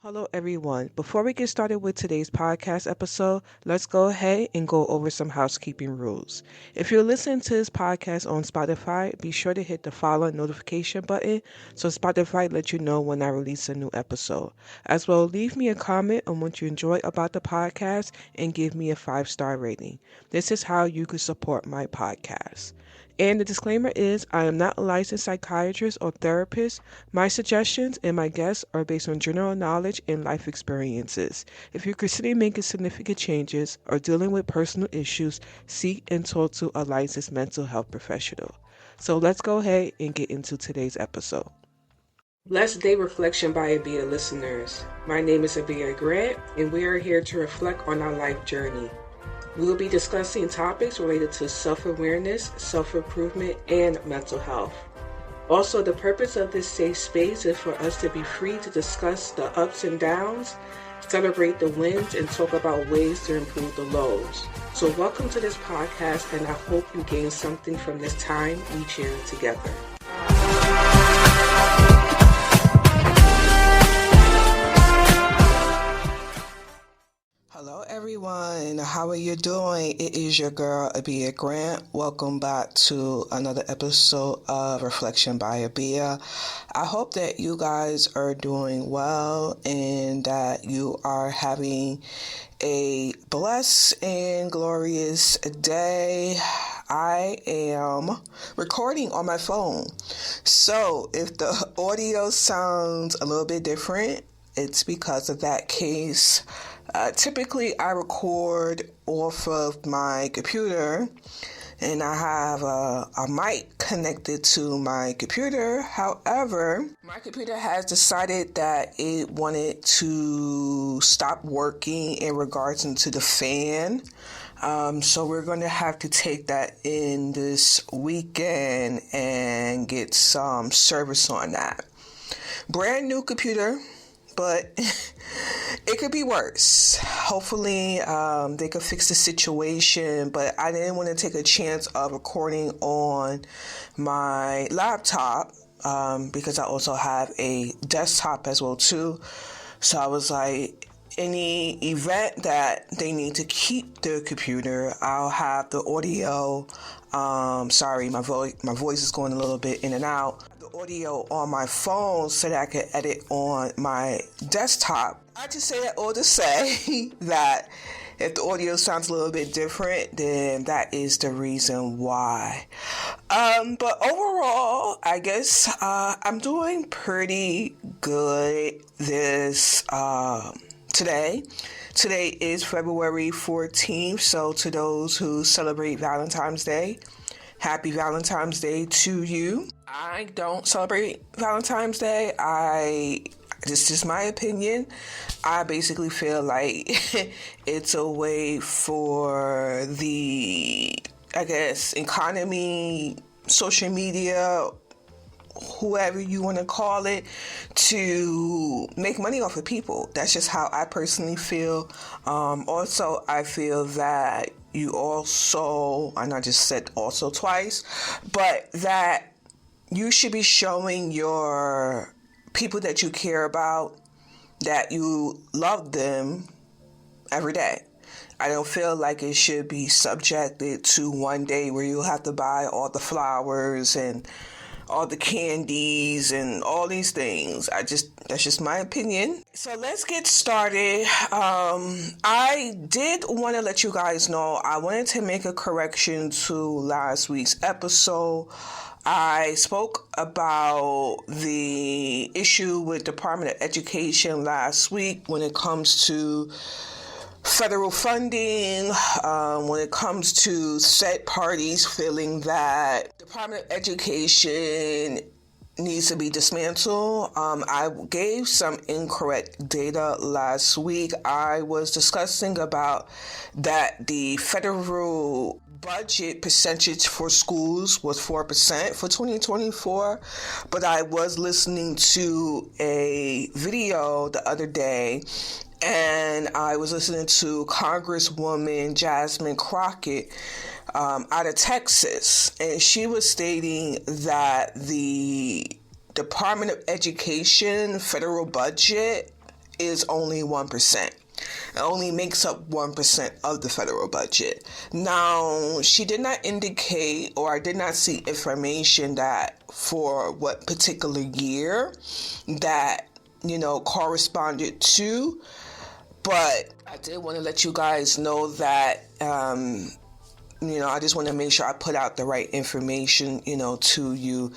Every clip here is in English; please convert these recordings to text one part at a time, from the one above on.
Hello, everyone. Before we get started with today's podcast episode, let's go ahead and go over some housekeeping rules. If you're listening to this podcast on Spotify, be sure to hit the follow notification button so Spotify lets you know when I release a new episode. As well, leave me a comment on what you enjoy about the podcast and give me a 5-star rating. This is how you can support my podcast. And the disclaimer is I am not a licensed psychiatrist or therapist. My suggestions and my guests are based on general knowledge and life experiences. If you're considering making significant changes or dealing with personal issues, seek and talk to a licensed mental health professional. So let's go ahead and get into today's episode. Blessed Day Reflection by Abia listeners. My name is Abia Grant, and we are here to reflect on our life journey. We will be discussing topics related to self-awareness, self-improvement, and mental health. Also, the purpose of this safe space is for us to be free to discuss the ups and downs, celebrate the wins, and talk about ways to improve the lows. So welcome to this podcast, and I hope you gain something from this time we share together. Hello everyone, how are you doing? It is your girl Abia Grant. Welcome back to another episode of Reflection by Abia. I hope that you guys are doing well and that you are having a blessed and glorious day. I am recording on my phone, so if the audio sounds a little bit different, it's because of that case. Typically, I record off of my computer, and I have a mic connected to my computer. However, my computer has decided that it wanted to stop working in regards to the fan. So we're going to have to take that in this weekend and get some service on that. Brand new computer, but it could be worse. Hopefully, they could fix the situation, but I didn't want to take a chance of recording on my laptop because I also have a desktop as well too. So I was like, any event that they need to keep the computer, I'll have the audio. Sorry, my voice is going a little bit in and out. The audio on my phone so that I can edit on my desktop. I just say that all to say that if the audio sounds a little bit different, then that is the reason why. But overall, I guess I'm doing pretty good this today. Today is February 14th, so to those who celebrate Valentine's Day, happy Valentine's Day to you. I don't celebrate Valentine's Day. This is my opinion. I basically feel like it's a way for the, economy, social media, whoever you want to call it, to make money off of people. That's just how I personally feel. Also, I feel that you also, and I just said also twice, but that you should be showing your people that you care about that you love them every day. I don't feel like it should be subjected to one day where you have to buy all the flowers and all the candies and all these things. That's just my opinion. So let's get started. I did want to let you guys know, I wanted to make a correction to last week's episode. I spoke about the issue with Department of Education last week when it comes to federal funding, when it comes to said parties feeling that Department of Education needs to be dismantled. I gave some incorrect data last week. I was discussing about that the federal budget percentage for schools was 4% for 2024, but I was listening to a video the other day, and I was listening to Congresswoman Jasmine Crockett out of Texas, and she was stating that the Department of Education federal budget is only 1%. It only makes up 1% of the federal budget. Now, she did not indicate, or I did not see information that for what particular year that, corresponded to. But I did want to let you guys know that, I just want to make sure I put out the right information, to you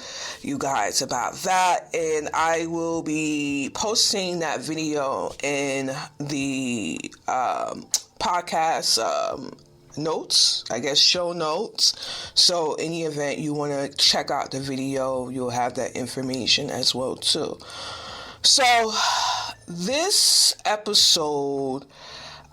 guys about that. And I will be posting that video in the podcast notes, I guess, show notes. So any event you want to check out the video, you'll have that information as well, too. So this episode,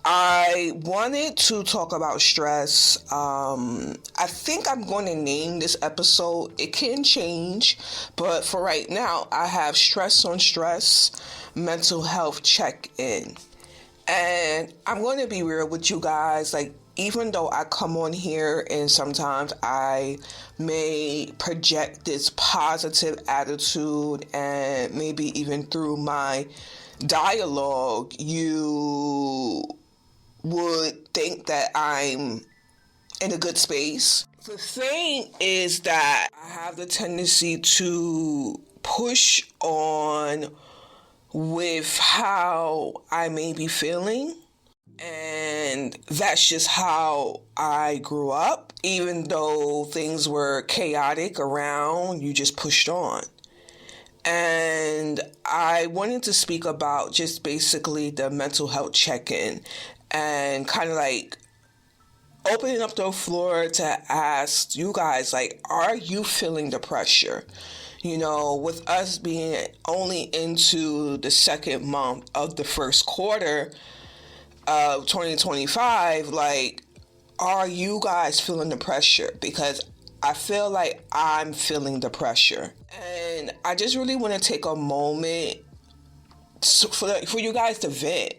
I wanted to talk about stress. I think I'm going to name this episode, it can change, but for right now, I have stress on stress, mental health check-in. And I'm going to be real with you guys, even though I come on here and sometimes I may project this positive attitude, and maybe even through my dialogue, you would think that I'm in a good space. The thing is that I have the tendency to push on with how I may be feeling. And that's just how I grew up. Even though things were chaotic around, you just pushed on. And I wanted to speak about just basically the mental health check-in and kind of opening up the floor to ask you guys, are you feeling the pressure? With us being only into the second month of the first quarter of 2025, are you guys feeling the pressure? Because I feel like I'm feeling the pressure. And I just really want to take a moment for you guys to vent.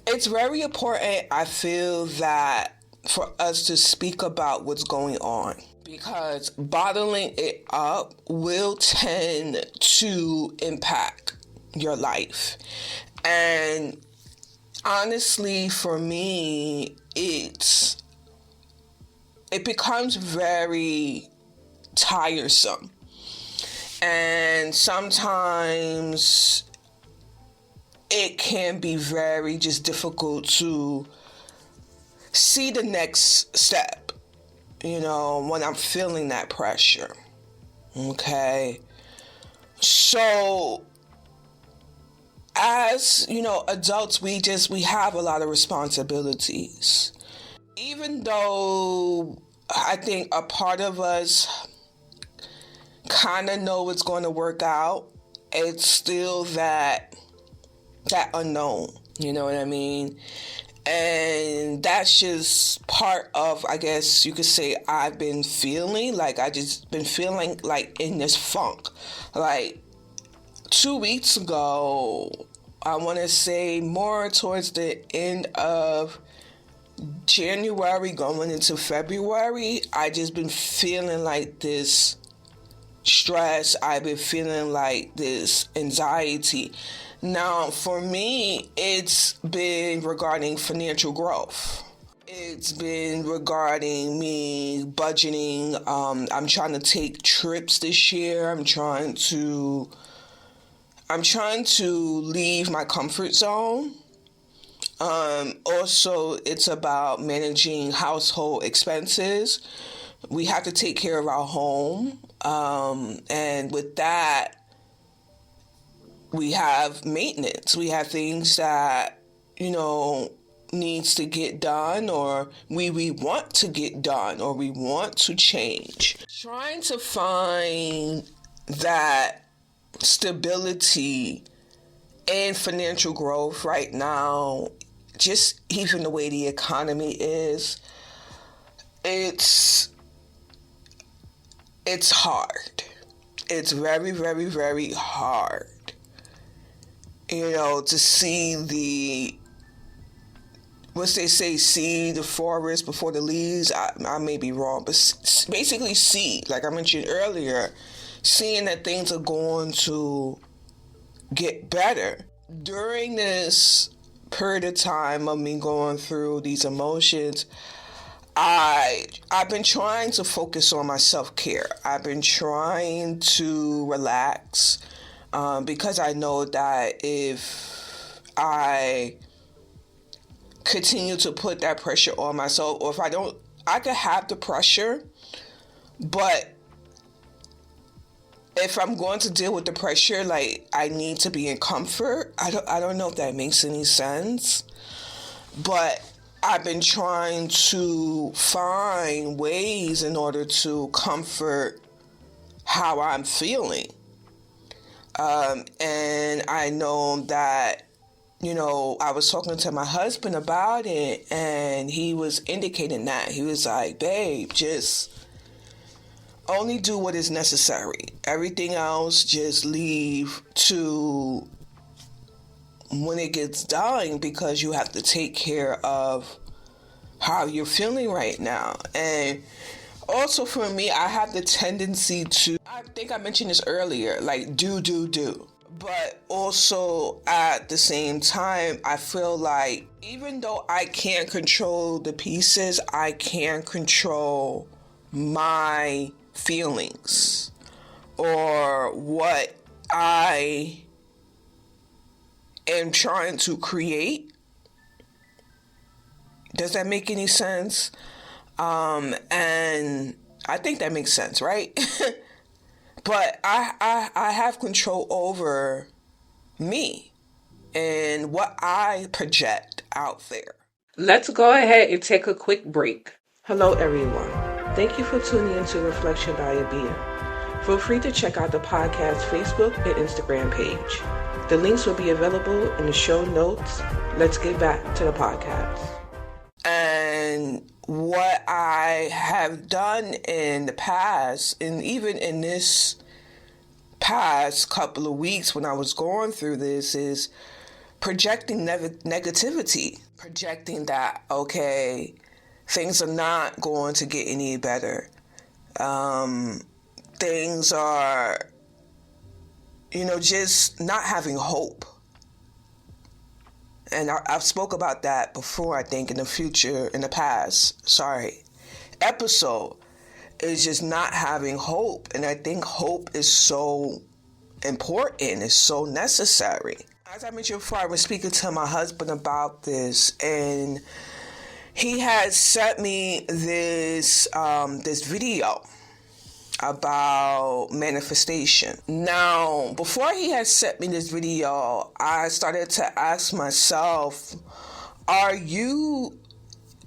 It's very important, I feel, that for us to speak about what's going on. Because bottling it up will tend to impact your life. And honestly, for me, it becomes very tiresome. And sometimes it can be very just difficult to see the next step, when I'm feeling that pressure. Okay. So as, adults, we have a lot of responsibilities. Even though I think a part of us kind of know it's going to work out, it's still that unknown, you know what I mean? And that's just part of, I guess you could say, I've been feeling, I just been feeling in this funk. 2 weeks ago, I want to say more towards the end of January going into February, I just been feeling this stress. I've been feeling this anxiety. Now, for me, it's been regarding financial growth. It's been regarding me budgeting. I'm trying to take trips this year. I'm trying to leave my comfort zone. Also, it's about managing household expenses. We have to take care of our home. And with that, we have maintenance. We have things that, needs to get done, or we want to get done, or we want to change. Trying to find that stability and financial growth right now, just even the way the economy is, it's hard. It's very, very, very hard. To see once they say see the forest before the leaves, I may be wrong, but basically see, like I mentioned earlier, seeing that things are going to get better. During this period of time of me going through these emotions, I've been trying to focus on my self-care. I've been trying to relax because I know that if I continue to put that pressure on myself, or if I don't, I could have the pressure, but if I'm going to deal with the pressure, like, I need to be in comfort. I don't know if that makes any sense, but I've been trying to find ways in order to comfort how I'm feeling. And I know that, I was talking to my husband about it, and he was indicating that. He was like, babe, just only do what is necessary. Everything else, just leave to when it gets done, because you have to take care of how you're feeling right now. And also for me, I have the tendency to, I think I mentioned this earlier, like do. But also at the same time, I feel like even though I can't control the pieces, I can control my feelings or what I am trying to create. Does that make any sense? And I think that makes sense, right? But I have control over me and what I project out there. Let's go ahead and take a quick break. Hello, everyone. Thank you for tuning into Reflection by Abia. Feel free to check out the podcast Facebook and Instagram page. The links will be available in the show notes. Let's get back to the podcast. And what I have done in the past, and even in this past couple of weeks when I was going through this, is projecting negativity. Projecting that, okay, things are not going to get any better. Things are, just not having hope. And I've spoke about that before, I think, in the past episode, is just not having hope. And I think hope is so important, it's so necessary. As I mentioned before, I was speaking to my husband about this, and he had sent me this video about manifestation. Now, before he had sent me this video, I started to ask myself,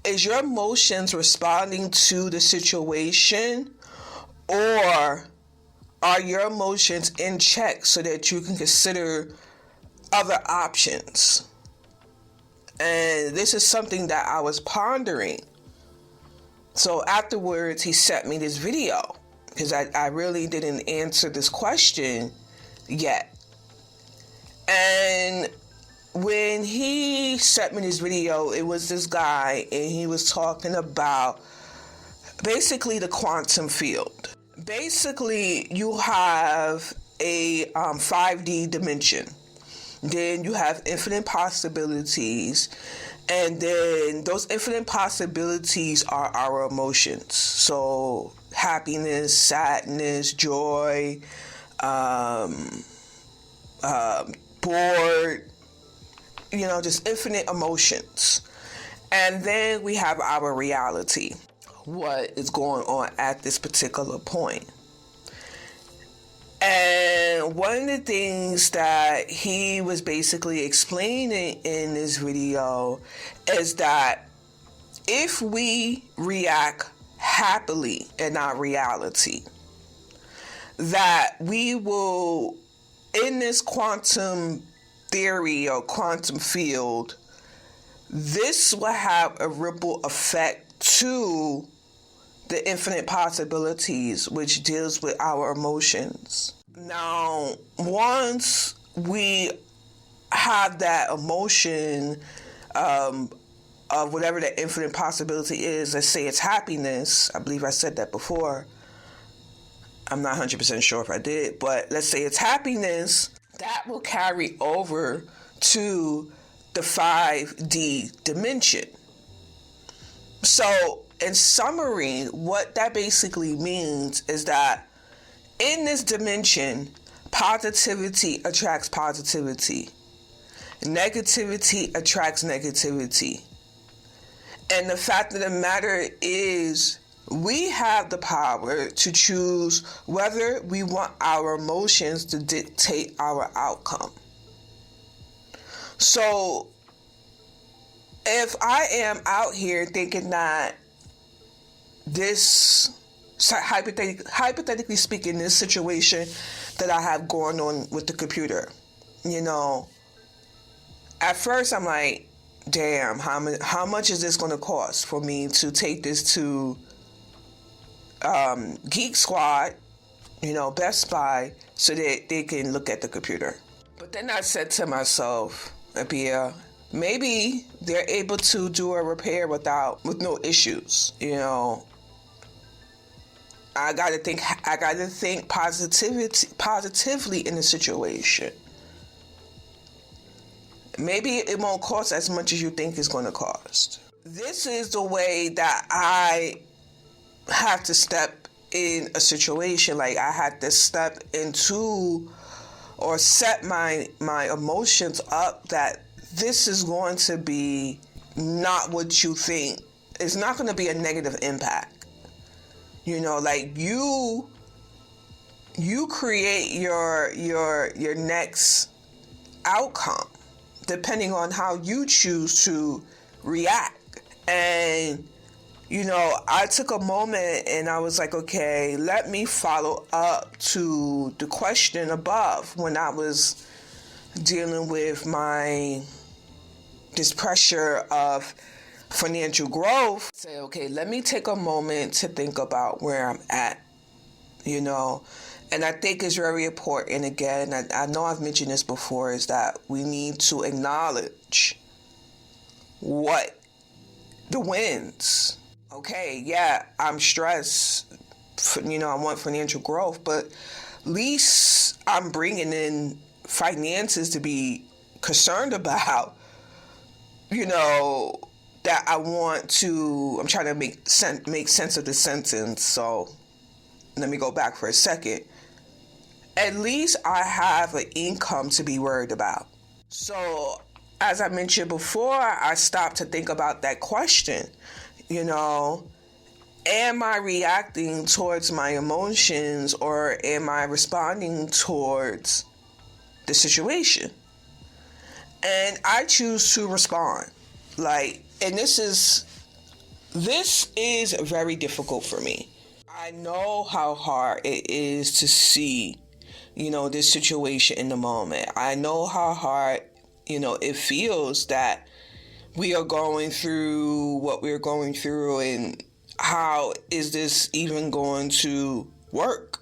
is your emotions responding to the situation, or are your emotions in check so that you can consider other options? And this is something that I was pondering. So afterwards, he sent me this video, because I really didn't answer this question yet. And when he sent me this video, it was this guy, and he was talking about basically the quantum field. Basically, you have a 5D dimension. Then you have infinite possibilities. And then those infinite possibilities are our emotions. So happiness, sadness, joy, bored, just infinite emotions. And then we have our reality, what is going on at this particular point. And one of the things that he was basically explaining in this video is that if we react happily in our reality, that we will, in this quantum theory or quantum field, this will have a ripple effect to the infinite possibilities, which deals with our emotions. Now, once we have that emotion of whatever the infinite possibility is, let's say it's happiness. I believe I said that before. I'm not 100% sure if I did, but let's say it's happiness. that will carry over to the 5D dimension. So, in summary, what that basically means is that in this dimension, positivity attracts positivity. Negativity attracts negativity. And the fact of the matter is, we have the power to choose whether we want our emotions to dictate our outcome. So, if I am out here thinking that this, hypothetically speaking, this situation that I have going on with the computer, at first I'm like, damn, how much is this going to cost for me to take this to Geek Squad, Best Buy, so that they can look at the computer. But then I said to myself, Abia, maybe they're able to do a repair with no issues. I gotta think positively in the situation. Maybe it won't cost as much as you think it's going to cost. This is the way that I have to step in a situation. Like, I had to step into or set my emotions up that this is going to be not what you think. It's not going to be a negative impact. Like you create your next outcome depending on how you choose to react. And I took a moment and I was like, okay, let me follow up to the question above when I was dealing with this pressure of financial growth. Say, okay, let me take a moment to think about where I'm at, And I think it's very important, again, I know I've mentioned this before, is that we need to acknowledge what the wins. Okay, yeah, I'm stressed, I want financial growth, but at least I'm bringing in finances to be concerned about, that I'm trying to make sense of the sentence, so let me go back for a second. At least I have an income to be worried about. So, as I mentioned before, I stopped to think about that question. Am I reacting towards my emotions, or am I responding towards the situation? And I choose to respond. And this is very difficult for me. I know how hard it is to see, this situation in the moment. I know how hard, it feels that we are going through what we're going through, and how is this even going to work?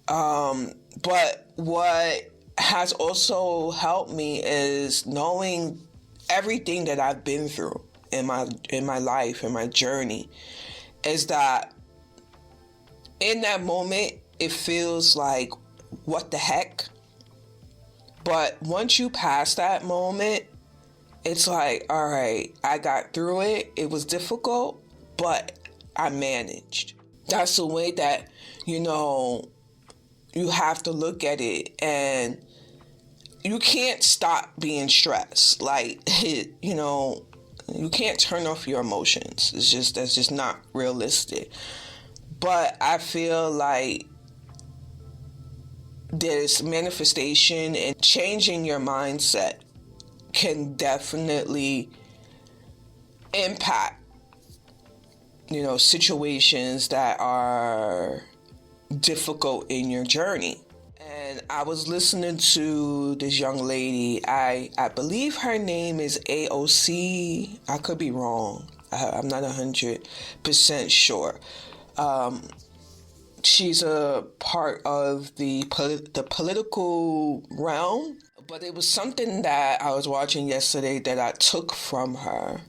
But what has also helped me is knowing everything that I've been through in my life, in my journey, is that in that moment, it feels like, what the heck? But once you pass that moment, it's like, all right, I got through it. It was difficult, but I managed. That's the way that, you have to look at it, and you can't stop being stressed. You can't turn off your emotions. That's just not realistic. But I feel like there's manifestation, and changing your mindset can definitely impact, situations that are difficult in your journey. And I was listening to this young lady. I believe her name is AOC. I could be wrong. I'm not 100% sure. She's a part of the political realm, but it was something that I was watching yesterday that I took from her.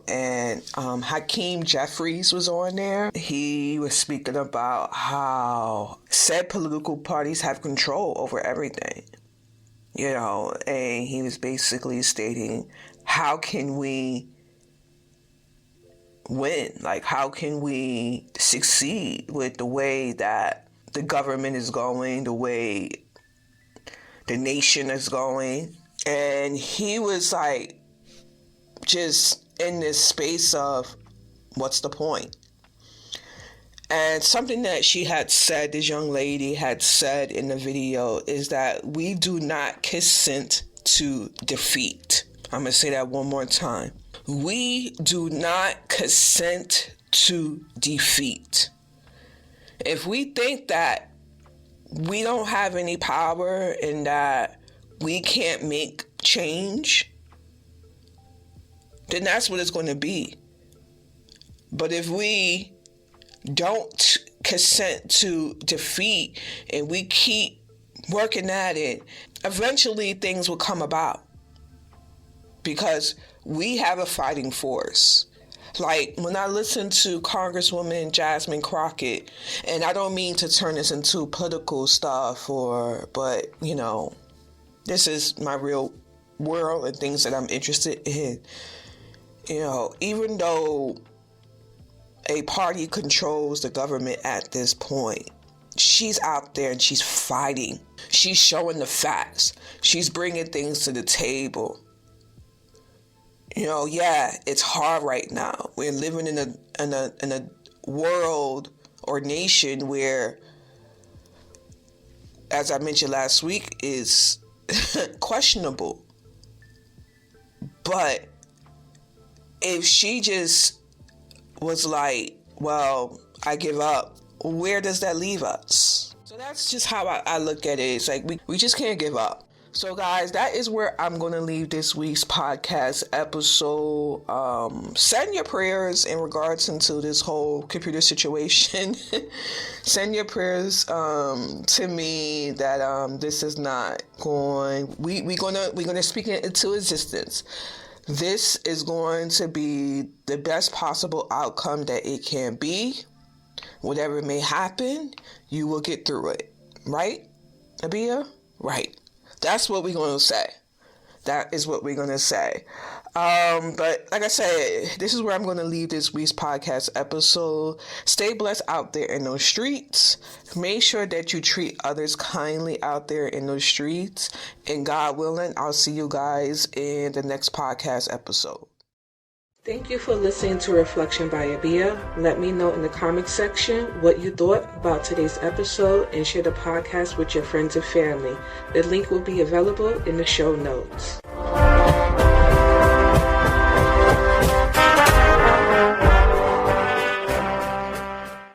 And Hakeem Jeffries was on there. He was speaking about how said political parties have control over everything. and he was basically stating, how can we win? Like, how can we succeed with the way that the government is going, the way the nation is going? And he was like, just in this space of, what's the point? And something that she had said, this young lady had said in the video, is that we do not consent to defeat. I'm going to say that one more time. We do not consent to defeat. If we think that we don't have any power and that we can't make change, then that's what it's going to be. But if we don't consent to defeat and we keep working at it, eventually things will come about, because we have a fighting force. Like, when I listen to Congresswoman Jasmine Crockett, and I don't mean to turn this into political stuff, but this is my real world and things that I'm interested in. Even though a party controls the government at this point, she's out there and she's fighting. She's showing the facts. She's bringing things to the table. It's hard right now. We're living in a world or nation where, as I mentioned last week, is questionable. But if she just was like, well, I give up, where does that leave us? So that's just how I look at it. It's like we just can't give up. So guys, that is where I'm going to leave this week's podcast episode. Send your prayers in regards into this whole computer situation. Send your prayers to me that this is not going. We're gonna speak it into existence. This is going to be the best possible outcome that it can be. Whatever may happen, you will get through it. Right, Abia? Right. That's what we're going to say. That is what we're going to say. But like I said, this is where I'm going to leave this week's podcast episode. Stay blessed out there in those streets. Make sure that you treat others kindly out there in those streets. And God willing, I'll see you guys in the next podcast episode. Thank you for listening to Reflection by Abia. Let me know in the comment section what you thought about today's episode and share the podcast with your friends and family. The link will be available in the show notes.